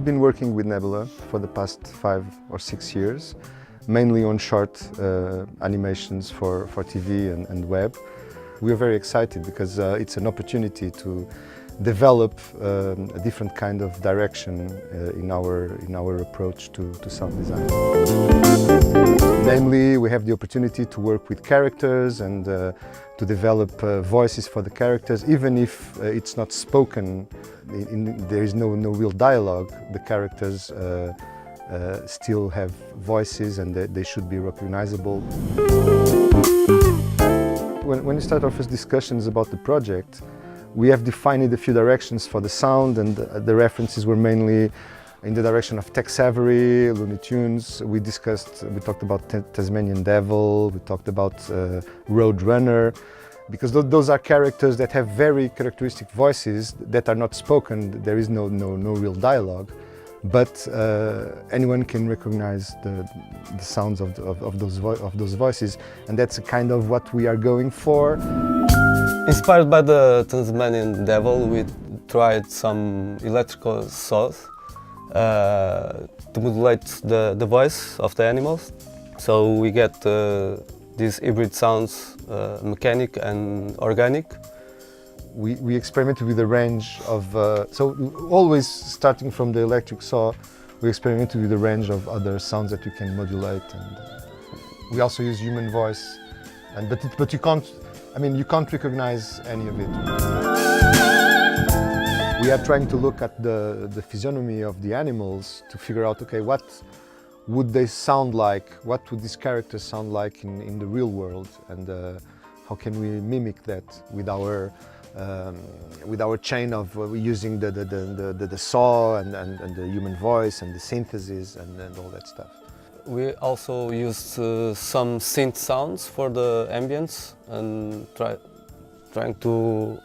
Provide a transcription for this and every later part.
we've been working with Nebula for the past 5 or 6 years, mainly on short animations for TV and web. We are very excited because it's an opportunity to develop a different kind of direction in our approach to sound design. Namely, we have the opportunity to work with characters and to develop voices for the characters, even if it's not spoken. There is no real dialogue. The characters still have voices and they should be recognizable. When we start our first discussions about the project, we have defined a few directions for the sound, and the references were mainly in the direction of Tech Savory, Looney Tunes. We talked about Tasmanian Devil, we talked about Road Runner, because those are characters that have very characteristic voices that are not spoken. There is no real dialogue, but anyone can recognize the sounds of those voices, and that's kind of what we are going for. Inspired by the Tasmanian Devil, we tried some electrical saws to modulate the voice of the animals. So we get these hybrid sounds, mechanic and organic. We experimented with a range of, so always starting from the electric saw, we experimented with a range of other sounds that we can modulate, and we also use human voice, but you can't, you can't recognize any of it. We are trying to look at the physiognomy of the animals to figure out, okay, what would they sound like? What would these characters sound like in the real world? And how can we mimic that with our chain of using the saw and the human voice and the synthesis and all that stuff. We also used some synth sounds for the ambience and trying to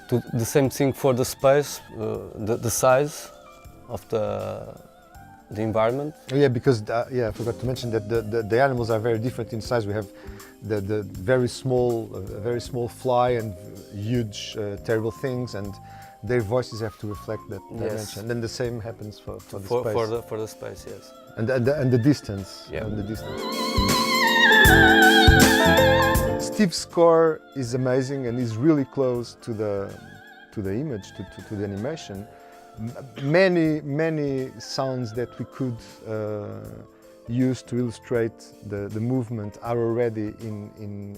do the same thing for the space, the size of the environment. Oh, yeah, because I forgot to mention that the animals are very different in size. We have the very small fly and huge terrible things, and their voices have to reflect that dimension. Yes. And then the same happens for the space. For the space, yes. And the distance. Yeah. And the distance. Steve's score is amazing and is really close to the image, to the animation. Many sounds that we could use to illustrate the movement are already in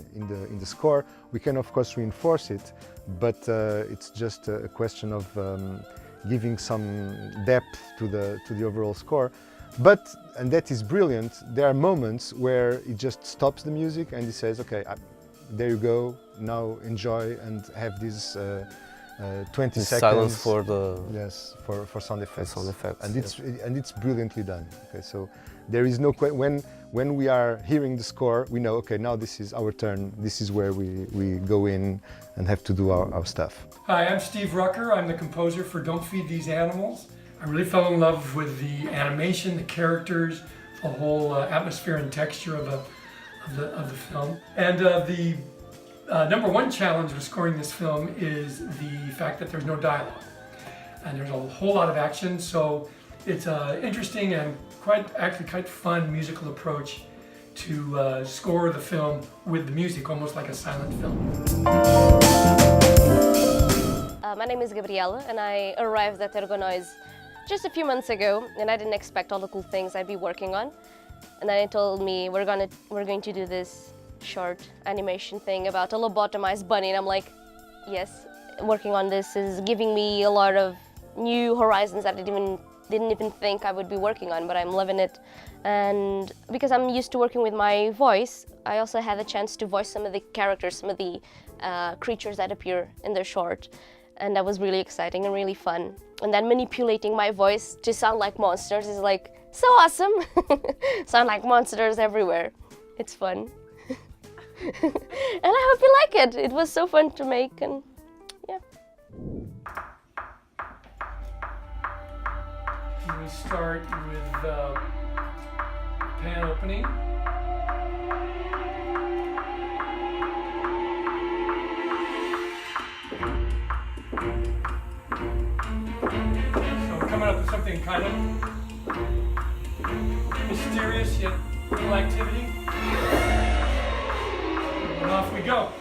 the score. We can of course reinforce it, but it's just a question of giving some depth to the overall score. And that is brilliant. There are moments where it just stops the music and it says, okay, there you go, now enjoy and have this 20 seconds silence for the for sound effects. Sound effects, and it's brilliantly done. Okay, so there is no when we are hearing the score, we know, okay, now this is our turn. This is where we go in and have to do our stuff. Hi, I'm Steve Rucker. I'm the composer for Don't Feed These Animals. I really fell in love with the animation, the characters, the whole atmosphere and texture of the film. And the number one challenge with scoring this film is the fact that there's no dialogue. And there's a whole lot of action, so it's an interesting and actually quite fun musical approach to score the film with the music, almost like a silent film. My name is Gabriela, and I arrived at Ergonoise just a few months ago, and I didn't expect all the cool things I'd be working on. And then they told me we're going to do this short animation thing about a lobotomized bunny, and I'm like, yes, working on this is giving me a lot of new horizons that I didn't even think I would be working on, but I'm loving it. And because I'm used to working with my voice, I also had a chance to voice some of the characters, some of the creatures that appear in the short, and that was really exciting and really fun. And then manipulating my voice to sound like monsters is like so awesome. Sound like monsters everywhere. It's fun. And I hope you like it. It was so fun to make, and yeah. We start with pan opening. So coming up with something something kind of mysterious yet little activity. And off we go.